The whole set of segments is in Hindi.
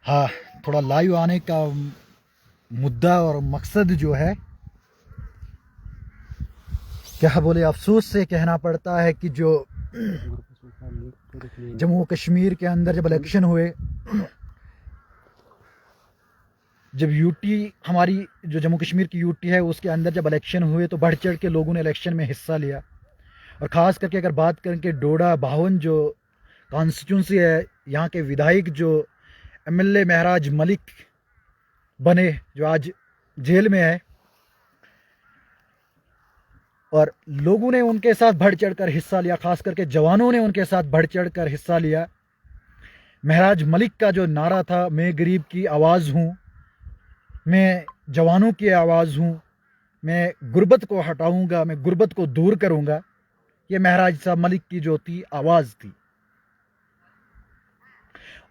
हाँ, थोड़ा लाइव आने का मुद्दा और मकसद जो है, क्या बोले, अफसोस से कहना पड़ता है कि जो जम्मू कश्मीर के अंदर जब इलेक्शन हुए, जब यूटी हमारी जो जम्मू कश्मीर की यूटी है उसके अंदर जब इलेक्शन हुए तो बढ़ चढ़ के लोगों ने इलेक्शन में हिस्सा लिया। और ख़ास करके अगर बात करें कि डोडा बावन जो कॉन्स्टिट्यूंसी है, यहाँ के विधायक जो एमएलए महराज मलिक बने, जो आज जेल में है, और लोगों ने उनके साथ बढ़ चढ़ कर हिस्सा लिया, खास करके जवानों ने उनके साथ बढ़ चढ़ कर हिस्सा लिया। महराज मलिक का जो नारा था, मैं गरीब की आवाज़ हूँ, मैं जवानों की आवाज़ हूँ, मैं गुर्बत को हटाऊंगा, मैं गुर्बत को दूर करूंगा, ये महराज साहब मलिक की जो थी आवाज़ थी।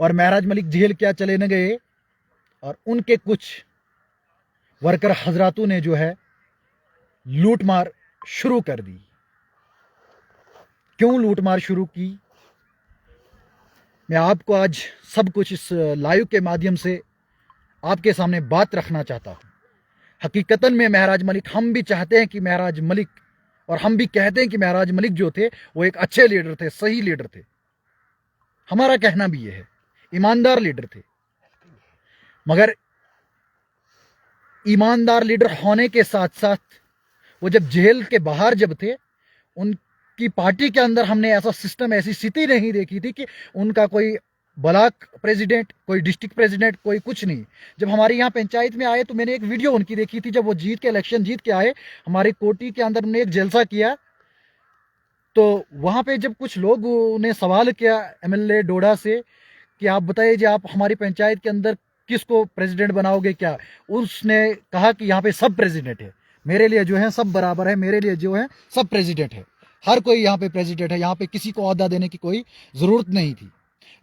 और महराज मलिक जेल क्या चले न गए, और उनके कुछ वर्कर हजरातों ने जो है लूटमार शुरू कर दी। क्यों लूटमार शुरू की, मैं आपको आज सब कुछ इस लाइव के माध्यम से आपके सामने बात रखना चाहता हूँ। हकीकतन में महराज मलिक, हम भी चाहते हैं कि महराज मलिक, और हम भी कहते हैं कि महराज मलिक जो थे वो एक अच्छे लीडर थे, सही लीडर थे। हमारा कहना भी ये है, ईमानदार लीडर थे। मगर ईमानदार लीडर होने के साथ साथ वो जब जेल के बाहर जब थे, उनकी पार्टी के अंदर हमने ऐसा सिस्टम, ऐसी स्थिति नहीं देखी थी कि उनका कोई ब्लॉक प्रेसिडेंट, कोई डिस्ट्रिक्ट प्रेसिडेंट, कोई कुछ नहीं। जब हमारे यहाँ पंचायत में आए तो मैंने एक वीडियो उनकी देखी थी, जब वो जीत के इलेक्शन जीत के आए हमारे कोटी के अंदर, उन्होंने एक जलसा किया। तो वहाँ पे जब कुछ लोग ने सवाल किया एमएलए डोडा से कि आप बताइए जी, आप हमारी पंचायत के अंदर किसको प्रेसिडेंट बनाओगे क्या, उसने कहा कि यहाँ पे सब प्रेसिडेंट है, मेरे लिए जो है सब बराबर है, मेरे लिए जो है सब प्रेसिडेंट है, हर कोई यहाँ पे प्रेसिडेंट है, यहाँ पे किसी को ओहदा देने की कोई ज़रूरत नहीं थी।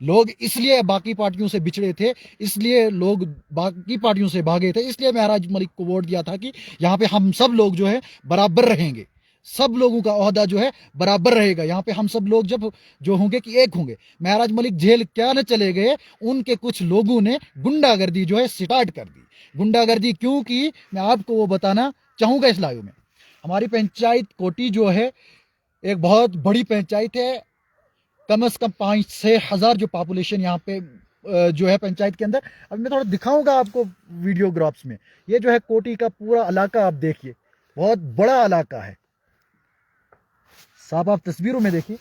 लोग इसलिए बाकी पार्टियों से बिछड़े थे, इसलिए लोग बाकी पार्टियों से भागे थे, इसलिए महराज मलिक को वोट दिया था कि यहाँ पे हम सब लोग जो है बराबर रहेंगे, सब लोगों का ओहदा जो है बराबर रहेगा, यहाँ पे हम सब लोग जब जो होंगे कि एक होंगे। महराज मलिक जेल क्या न चले गए, उनके कुछ लोगों ने गुंडागर्दी जो है स्टार्ट कर दी। गुंडागर्दी क्यों की, मैं आपको वो बताना चाहूँगा इस लाइव में। हमारी पंचायत कोटी जो है एक बहुत बड़ी पंचायत है, कम से कम 5-6 हज़ार जो पॉपुलेशन यहाँ पे जो है पंचायत के अंदर। अब मैं थोड़ा दिखाऊंगा आपको वीडियोग्राफ्स में। ये जो है कोटी का पूरा इलाका आप देखिए, बहुत बड़ा इलाका है साहब, आप तस्वीरों में देखिए।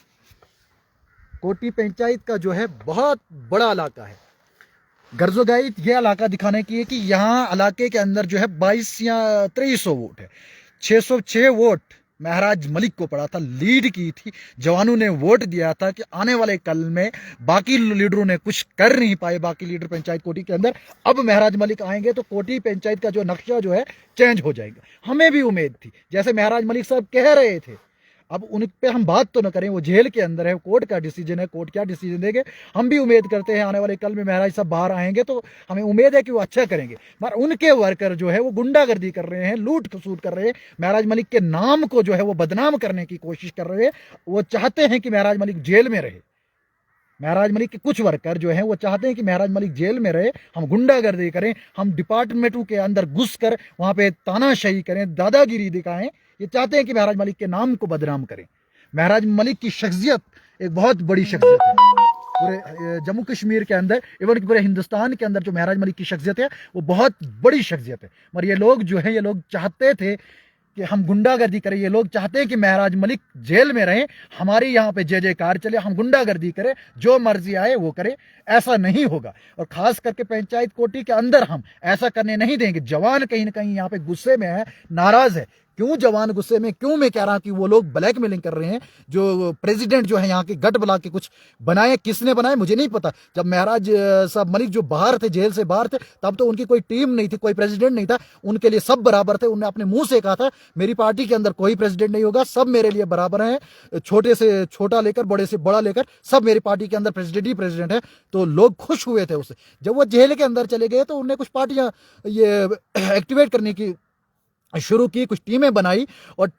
कोटी पंचायत का जो है बहुत बड़ा इलाका है। गर्जोगाइत ये इलाका दिखाने की है कि यहाँ इलाके के अंदर जो है 22 या 2300 वोट है। 606 वोट महराज मलिक को पड़ा था, लीड की थी, जवानों ने वोट दिया था कि आने वाले कल में बाकी लीडरों ने कुछ कर नहीं पाए, बाकी लीडर पंचायत कोटी के अंदर। अब महराज मलिक आएंगे तो कोटी पंचायत का जो नक्शा जो है चेंज हो जाएगा। हमें भी उम्मीद थी, जैसे महराज मलिक साहब कह रहे थे, अब उन पे हम बात तो न करें, वो जेल के अंदर है, कोर्ट का डिसीजन है, कोर्ट क्या डिसीजन देंगे। हम भी उम्मीद करते हैं आने वाले कल में महराज साहब बाहर आएंगे तो हमें उम्मीद है कि वो अच्छा करेंगे। मगर उनके वर्कर जो है वो गुंडागर्दी कर रहे हैं, लूट खसूट कर रहे हैं, महराज मलिक के नाम को जो है वो बदनाम करने की कोशिश कर रहे हैं। वो चाहते हैं कि महराज मलिक जेल में रहे। महराज मलिक के कुछ वर्कर जो हैं वो चाहते हैं कि महराज मलिक जेल में रहे, हम गुंडागर्दी करें, हम डिपार्टमेंटों के अंदर घुस कर वहां पे तानाशाही करें, दादागिरी दिखाएं। ये चाहते हैं कि महराज मलिक के नाम को बदनाम करें। महराज मलिक की शख्सियत एक बहुत बड़ी शख्सियत है पूरे जम्मू कश्मीर के अंदर, इवन पूरे हिंदुस्तान के अंदर जो महराज मलिक की शख्सियत है वो बहुत बड़ी शख्सियत है। मगर ये लोग जो है, ये लोग चाहते थे कि हम गुंडागर्दी करें, ये लोग चाहते हैं कि महराज मलिक जेल में रहें, हमारे यहाँ पे जय जयकार चले, हम गुंडागर्दी करें, जो मर्जी आए वो करें। ऐसा नहीं होगा, और खास करके पंचायत कोटी के अंदर हम ऐसा करने नहीं देंगे। जवान कहीं ना कहीं यहाँ पे गुस्से में है, नाराज है। क्यों जवान गुस्से में, क्यों मैं कह रहा हूं कि वो लोग ब्लैकमेलिंग कर रहे हैं। जो प्रेसिडेंट जो है यहाँ के गट बुला के कुछ बनाए, किसने बनाए मुझे नहीं पता। जब महराज साहब मलिक जो बाहर थे, जेल से बाहर थे, तब तो उनकी कोई टीम नहीं थी, कोई प्रेसिडेंट नहीं था, उनके लिए सब बराबर थे। उन्होंने अपने मुंह से कहा था मेरी पार्टी के अंदर कोई प्रेसिडेंट नहीं होगा, सब मेरे लिए बराबर हैं, छोटे से छोटा लेकर बड़े से बड़ा लेकर सब मेरी पार्टी के अंदर प्रेसिडेंट ही प्रेसिडेंट है। तो लोग खुश हुए थे उससे। जब वो जेल के अंदर चले गए तो उन्हें कुछ पार्टियां ये एक्टिवेट करने की शुरू की, कुछ टीमें बनाई और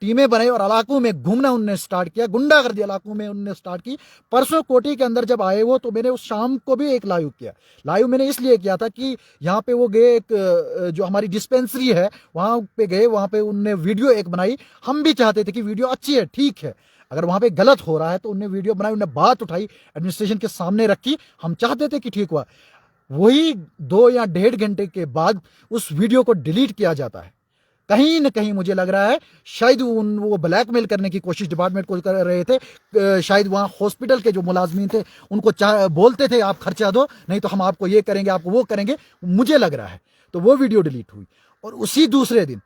इलाकों में घूमना उनने स्टार्ट किया, गुंडागर्दी इलाकों में उनने स्टार्ट की। परसों कोटी के अंदर जब आए वो, तो मैंने उस शाम को भी एक लाइव किया। लाइव मैंने इसलिए किया था कि यहाँ पे वो गए, एक जो हमारी डिस्पेंसरी है वहाँ पे गए, वहाँ पे उनने वीडियो एक बनाई। हम भी चाहते थे कि वीडियो अच्छी है, ठीक है, अगर वहाँ पे गलत हो रहा है तो उनने वीडियो बनाई, उन्होंने बात उठाई, एडमिनिस्ट्रेशन के सामने रखी, हम चाहते थे कि ठीक हुआ। वही 2 या 1.5 घंटे के बाद उस वीडियो को डिलीट किया जाता है। कहीं न कहीं मुझे लग रहा है शायद वो ब्लैकमेल करने की कोशिश डिपार्टमेंट को कर रहे थे। शायद वहाँ हॉस्पिटल के जो मुलाजमीन थे उनको बोलते थे आप खर्चा दो, नहीं तो हम आपको ये करेंगे, आपको वो करेंगे, मुझे लग रहा है। तो वो वीडियो डिलीट हुई और उसी दूसरे दिन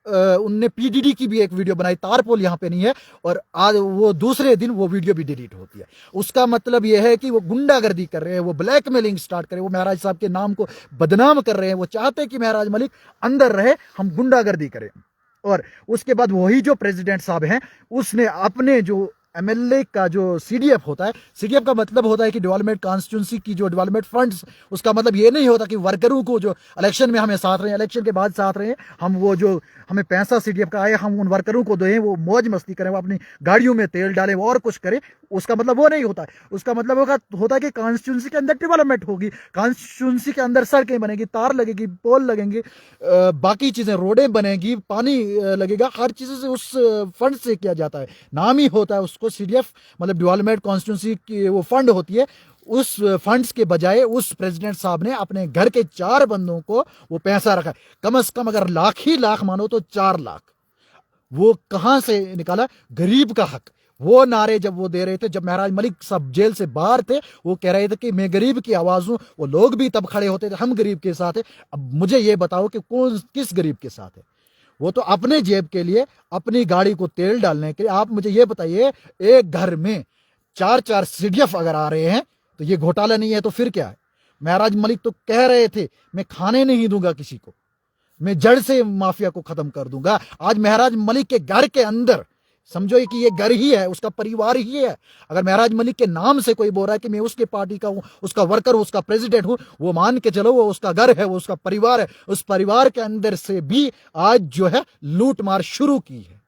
उनने पीडीडी की भी एक वीडियो बनाई, तारपोल यहाँ पे नहीं है, और आज वो दूसरे दिन वो वीडियो भी डिलीट होती है। उसका मतलब ये है कि वो गुंडागर्दी कर रहे हैं, वो ब्लैकमेलिंग स्टार्ट कर रहे हैं, वो महराज साहब के नाम को बदनाम कर रहे हैं। वो चाहते हैं कि महराज मलिक अंदर रहे, हम गुंडागर्दी करें। और उसके बाद वही जो प्रेसिडेंट साहब हैं, उसने अपने जो एमएलए का जो सीडीएफ होता है, सीडीएफ का मतलब होता है कि डेवलपमेंट कॉन्स्टिट्यूंसी की जो डेवलपमेंट फंड्स, उसका मतलब ये नहीं होता कि वर्करों को जो इलेक्शन में हमें साथ रहे, इलेक्शन के बाद साथ रहे, हम वो जो हमें पैसा सीडीएफ का आए हम उन वर्करों को दें, वो मौज मस्ती करें, वो अपनी गाड़ियों में तेल डालें, वो और कुछ करें। उसका मतलब वो नहीं होता है। उसका मतलब होता है कि कॉन्स्टिट्यूंसी के अंदर डेवलपमेंट होगी, कॉन्स्टिट्यूंसी के अंदर सड़कें बनेगी, तार लगेगी, पोल लगेंगे, बाकी चीजें, रोडें बनेगी, पानी लगेगा, हर चीज से उस फंड से किया जाता है। नाम ही होता है उसको सीडीएफ, मतलब डेवलपमेंट कॉन्स्टिट्यूंसी की वो फंड होती है। उस फंड्स के बजाय उस प्रेसिडेंट साहब ने अपने घर के 4 बंदों को वो पैसा रखा। कम से कम अगर लाख ही लाख मानो तो 4 लाख वो कहां से निकाला? गरीब का हक। वो नारे जब वो दे रहे थे, जब महराज मलिक साहब जेल से बाहर थे, वो कह रहे थे कि मैं गरीब की आवाज हूं, वो लोग भी तब खड़े होते थे, हम गरीब के साथ है। अब मुझे ये बताओ कि किस गरीब के साथ है? वो तो अपने जेब के लिए, अपनी गाड़ी को तेल डालने के लिए। आप मुझे ये बताइए, एक घर में 4 सीडीएफ अगर आ रहे हैं तो ये घोटाला नहीं है तो फिर क्या है? महराज मलिक तो कह रहे थे मैं खाने नहीं दूंगा किसी को, मैं जड़ से माफिया को खत्म कर दूंगा। आज महराज मलिक के घर के अंदर समझो कि ये घर ही है, उसका परिवार ही है। अगर महराज मलिक के नाम से कोई बोल रहा है कि मैं उसके पार्टी का हूं, उसका वर्कर हूं, उसका प्रेसिडेंट हूं, वो मान के चलो वो उसका घर है, वो उसका परिवार है। उस परिवार के अंदर से भी आज जो है लूट मार शुरू की है।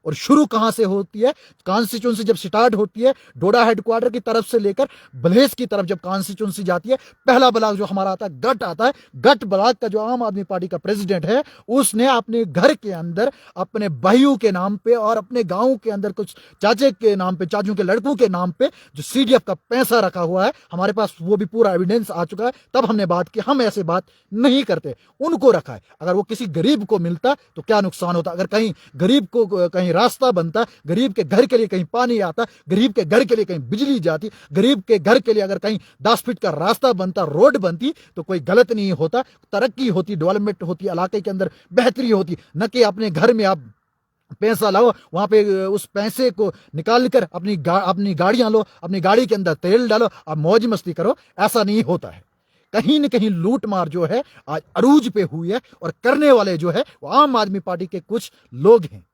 और शुरू कहां से होती है? कॉन्स्टिट्यूंसी जब स्टार्ट होती है, डोडा हेडक्वार्टर की तरफ से लेकर बल्हेस की तरफ जब कॉन्स्टिट्यूंसी जाती है, पहला ब्लॉक जो हमारा आता है गट आता है। गट ब्लॉक का जो आम आदमी पार्टी का प्रेसिडेंट है, उसने अपने घर के अंदर अपने भाइयों के नाम पे और अपने गांव के अंदर कुछ चाचे के नाम पे, चाचू के लड़कों के नाम पे जो सीडीएफ का पैसा रखा हुआ है, हमारे पास वो भी पूरा एविडेंस आ चुका है। तब हमने बात की, हम ऐसे बात नहीं करते, उनको रखा है। अगर वो किसी गरीब को मिलता तो क्या नुकसान होता? अगर कहीं गरीब को कहीं रास्ता बनता, गरीब के घर के लिए कहीं पानी आता, गरीब के घर के लिए कहीं बिजली जाती, गरीब के घर के लिए अगर कहीं 10 फीट का रास्ता बनता, रोड बनती, तो कोई गलत नहीं होता, तरक्की होती, डेवलपमेंट होती, इलाके के अंदर बेहतरी होती। न कि अपने घर में आप पैसा लाओ, वहां पे उस पैसे को निकाल कर अपनी गाड़ियां लो, अपनी गाड़ी के अंदर तेल डालो, आप मौज मस्ती करो। ऐसा नहीं होता है। कहीं न कहीं लूट मार जो है आज अरूज पे हुई है, और करने वाले जो है वो आम आदमी पार्टी के कुछ लोग हैं,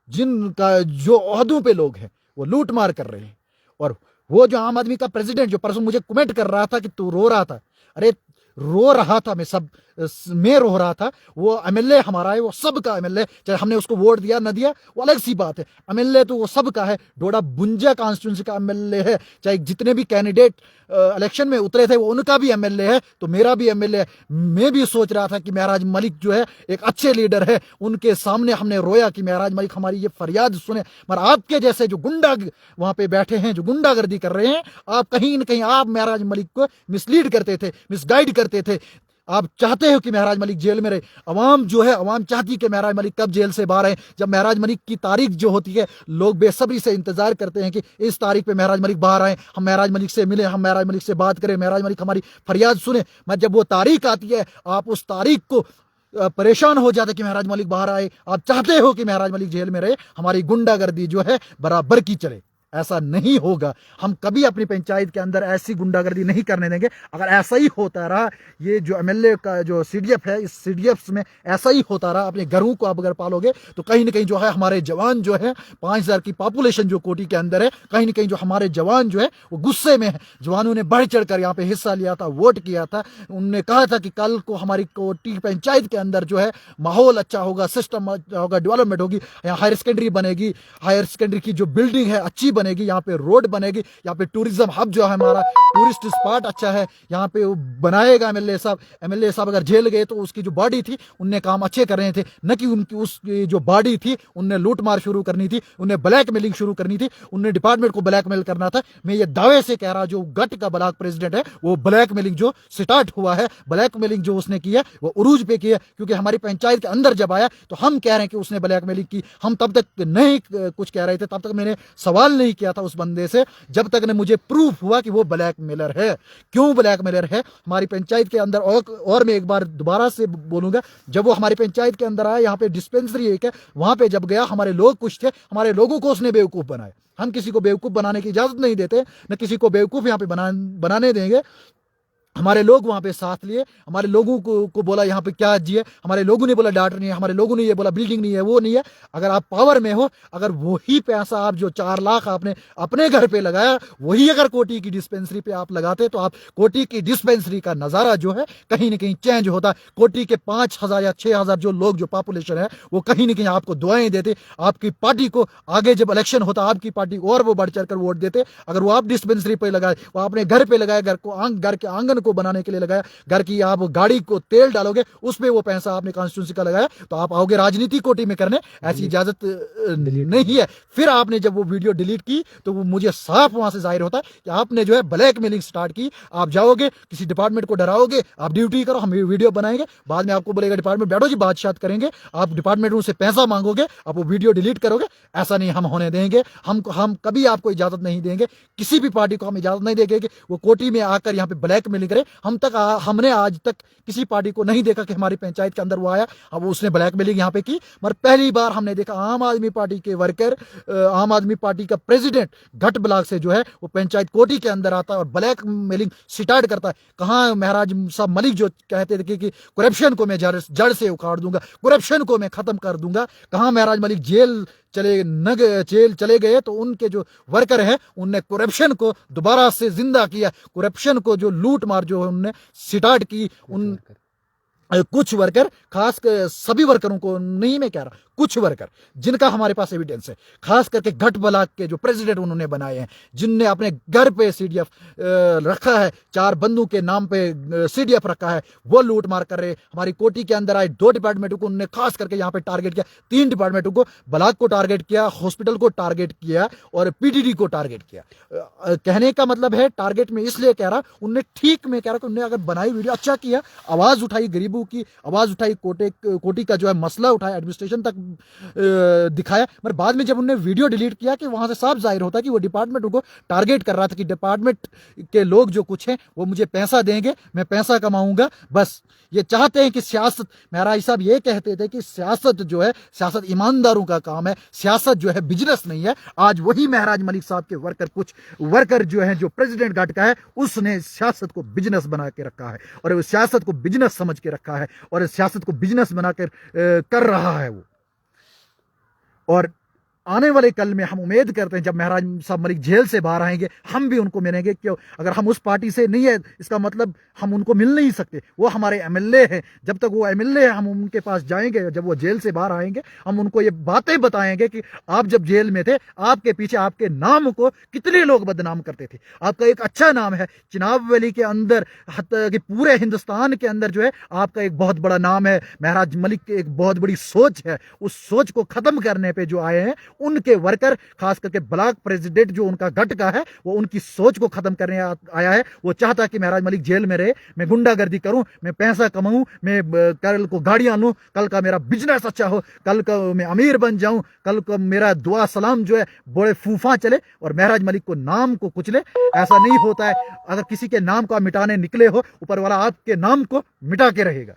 जिनका जो ओहदों पे लोग हैं, वो लूट मार कर रहे हैं। और वो जो आम आदमी का प्रेसिडेंट जो परसों मुझे कमेंट कर रहा था कि तू रो रहा था, अरे रो रहा था मैं रो रहा था। वो एमएलए हमारा है, वो सबका एमएलए, चाहे हमने उसको वोट दिया ना दिया वो अलग सी बात है। एमएलए तो वो सबका है, डोडा बुंजा कॉन्स्टिट्यूंसी का एमएलए है। चाहे जितने भी कैंडिडेट इलेक्शन में उतरे थे वो उनका भी एमएलए है, तो मेरा भी एमएलए है। मैं भी सोच रहा था कि महराज मलिक जो है एक अच्छे लीडर है, उनके सामने हमने रोया कि महराज मलिक हमारी ये फरियाद सुने। मगर आपके जैसे जो गुंडा वहां पे बैठे हैं, जो गुंडागर्दी कर रहे हैं, आप कहीं न कहीं आप महराज मलिक को मिसलीड करते थे, मिसगाइड करते थे। आप चाहते हो कि महराज मलिक जेल में रहे। अवाम जो है, अवाम चाहती है कि महराज मलिक कब जेल से बाहर आए। जब महराज मलिक की तारीख जो होती है, लोग बेसब्री से इंतजार करते हैं कि इस तारीख पे महराज मलिक बाहर आए, हम महराज मलिक से मिले, हम महराज मलिक से बात करें, महराज मलिक हमारी फरियाद सुने। मैं जब वो तारीख आती है, आप उस तारीख को परेशान हो जाते कि महराज मलिक बाहर आए। आप चाहते हो कि महराज मलिक जेल में रहे, हमारी गुंडागर्दी जो है बराबर की चले। ऐसा नहीं होगा। हम कभी अपनी पंचायत के अंदर ऐसी गुंडागर्दी नहीं करने देंगे। अगर ऐसा ही होता रहा, ये जो एमएलए का जो सीडीएफ है, इस सीडीएफ में ऐसा ही होता रहा, अपने घरों को आप अगर पालोगे तो कहीं ना कहीं जो है हमारे जवान जो है, 5,000 की पॉपुलेशन जो कोटी के अंदर है, कहीं ना कहीं जो हमारे जवान जो है वो गुस्से में है। जवानों ने बढ़ चढ़ कर यहाँ पे हिस्सा लिया था, वोट किया था। उनने कहा था कि कल को हमारी कोटी पंचायत के अंदर जो है माहौल अच्छा होगा, सिस्टम अच्छा होगा, डेवलपमेंट होगी, यहाँ हायर सेकेंडरी बनेगी, हायर सेकेंडरी की जो बिल्डिंग है अच्छी बनेगी, यहाँ पे रोड बनेगी, यहाँ पे टूरिज्म हब जो है हमारा टूरिस्ट स्पॉट अच्छा है, यहाँ पे बनाएगा एमएलए साहब। एमएलए साहब अगर जेल गए तो उसकी जो बॉडी थी उनने काम अच्छे कर रहे थे, न कि उनकी उसकी जो बॉडी थी उनने लूट मार शुरू करनी थी, उन्हें ब्लैकमेलिंग शुरू करनी थी, उन्हें डिपार्टमेंट को ब्लैकमेल करना था। मैं ये दावे से कह रहा, जो गट का ब्लॉक प्रेसिडेंट है वो ब्लैकमेलिंग जो स्टार्ट हुआ है, ब्लैकमेलिंग जो उसने किया वो उरूज पे किया, क्योंकि हमारी पंचायत के अंदर जब आया तो हम कह रहे हैं कि उसने ब्लैकमेलिंग की। हम तब तक नहीं कुछ कह रहे थे, तब तक मैंने सवाल नहीं किया था उस बंदे से, जब तक ने मुझे प्रूफ हुआ कि वो ब्लैकमेलर है। क्यों ब्लैकमेलर है हमारी पंचायत के अंदर? और मैं एक बार दोबारा से बोलूंगा, जब वो हमारी पंचायत के अंदर आया, यहाँ पे डिस्पेंसरी एक है, वहां पे जब गया, हमारे लोग कुछ थे, हमारे लोगों को उसने बेवकूफ बनाया। हम किसी को बेवकूफ बनाने की इजाजत नहीं देते, न किसी को बेवकूफ यहाँ पे बनाने देंगे। हमारे लोग वहां पे साथ लिए, हमारे लोगों को बोला यहाँ पे क्या जिए, हमारे लोगों ने बोला डॉक्टर नहीं है, हमारे लोगों ने ये बोला बिल्डिंग नहीं है, वो नहीं है। अगर आप पावर में हो, अगर वही पैसा आप जो 4 लाख आपने अपने घर पे लगाया, वही अगर कोटी की डिस्पेंसरी पे आप लगाते तो आप कोटी की डिस्पेंसरी का नजारा जो है कहीं ना कहीं चेंज होता। कोटी के 5,000 या 6,000 जो लोग जो पॉपुलेशन है वो कहीं ना कहीं आपको दुआएं देते, आपकी पार्टी को आगे जब इलेक्शन होता आपकी पार्टी और वो बढ़ चढ़ कर वोट देते। अगर वो आप डिस्पेंसरी पे लगाए, वो अपने घर पे लगाए, घर के आंगन को बनाने के लिए लगाया, घर की आप गाड़ी को तेल डालोगे उस पे वो पैसा आपने कॉन्स्टिट्यूंसी का लगाया, तो आप आओगे राजनीति कोटी में करने, ऐसी इजाजत नहीं है। फिर आपने जब वो वीडियो डिलीट की तो वो मुझे साफ वहां से जाहिर होता है कि आपने जो है ब्लैकमेलिंग स्टार्ट की। आप जाओगे किसी डिपार्टमेंट को डराओगे, आप ड्यूटी करो, हम वीडियो बनाएंगे, बाद में आपको बोलेगा डिपार्टमेंट बैठो जी बातचीत करेंगे, आप डिपार्टमेंट उनसे पैसा मांगोगे, आप वो वीडियो डिलीट करोगे। ऐसा नहीं हम होने देंगे। हम कभी आपको इजाजत नहीं देंगे, किसी भी पार्टी को हम इजाजत नहीं देंगे कि वो कोटी में आकर यहाँ पे ब्लैकमेलिंग करे। हमने आज तक किसी पार्टी को नहीं देखा कि हमारी पंचायत के अंदर वो आया, अब उसने ब्लैकमेलिंग यहाँ पे की। मगर पहली बार हमने देखा आम आदमी पार्टी के वर्कर, आम आदमी पार्टी का प्रेसिडेंट घट ब्लॉक से जो है वो पंचायत कोटी के अंदर आता है और ब्लैकमेलिंग स्टार्ट करता है। कहाँ महराज साहब मलिक जो कहते थे कि करप्शन को मैं जड़ से उखाड़ दूंगा, करप्शन को मैं खत्म कर दूंगा, कहाँ महराज मलिक जेल चले गए तो उनके जो वर्कर हैं उनने करप्शन को दोबारा से जिंदा किया। करप्शन को जो लूट मार जो उनने स्टार्ट की, उन कुछ वर्कर, खास कर सभी वर्करों को नहीं मैं कह रहा, कुछ वर्कर जिनका हमारे पास एविडेंस है, खास करके घट ब्लॉक के जो प्रेसिडेंट उन्होंने बनाए हैं, जिनने अपने घर पे सीडीएफ रखा है, 4 बंदों के नाम पे सीडीएफ रखा है, वो लूट मार कर रहे। हमारी कोटी के अंदर आए 2 डिपार्टमेंटों को उन्होंने खास करके यहाँ पे टारगेट किया, 3 डिपार्टमेंटों को, ब्लॉक को टारगेट किया, हॉस्पिटल को टारगेट किया और पीडीडी को टारगेट किया। कहने का मतलब है टारगेट में इसलिए कह रहा, उनने ठीक में कह रहा कि उन्होंने अगर बनाई वीडियो अच्छा किया, आवाज उठाई गरीबों की, आवाज उठाई, कोटी का जो है मसला उठाया, एडमिनिस्ट्रेशन तक दिखाया। मगर बाद में जब उन्होंने वीडियो डिलीट किया कि वहां से साफ जाहिर होता कि वो डिपार्टमेंट को टारगेट कर रहा था कि डिपार्टमेंट के लोग जो कुछ हैं वो मुझे पैसा देंगे, मैं पैसा कमाऊंगा। बस ये चाहते हैं कि सियासत, महराज साहब ये कहते थे कि सियासत जो है, सियासत ईमानदारों का काम है, सियासत जो है बिजनेस नहीं है। आज वही महराज मलिक साहब के कुछ वर्कर जो है, जो प्रेसिडेंट घाट का है, उसने सियासत को बिजनेस बना के रखा है और वो सियासत को बिजनेस समझ के रखा है और सियासत को बिजनेस बनाकर कर रहा है वो। और आने वाले कल में हम उम्मीद करते हैं जब महराज साहब मलिक जेल से बाहर आएंगे, हम भी उनको मिलेंगे। क्यों? अगर हम उस पार्टी से नहीं है इसका मतलब हम उनको मिल नहीं सकते। वो हमारे एमएलए हैं, जब तक वो एमएलए है हम उनके पास जाएंगे। जब वो जेल से बाहर आएंगे हम उनको ये बातें बताएंगे कि आप जब जेल में थे, आपके पीछे आपके नाम को कितने लोग बदनाम करते थे। आपका एक अच्छा नाम है चिनाब वैली के अंदर, कि पूरे हिंदुस्तान के अंदर जो है आपका एक बहुत बड़ा नाम है। महराज मलिक की एक बहुत बड़ी सोच है, उस सोच को खत्म करने पे जो आए हैं उनके वर्कर, खास करके ब्लॉक प्रेसिडेंट जो उनका घट का है, वो उनकी सोच को खत्म करने आया है। वो चाहता कि महराज मलिक जेल में रहे, मैं गुंडागर्दी करूं, मैं पैसा कमाऊं, मैं कल को गाड़ियां लूं, कल का मेरा बिजनेस अच्छा हो, कल का मैं अमीर बन जाऊं, कल का मेरा दुआ सलाम जो है बड़े फूफा चले और महराज मलिक को नाम को कुचले। ऐसा नहीं होता है। अगर किसी के नाम को आप मिटाने निकले हो, ऊपर वाला आपके नाम को मिटा के रहेगा।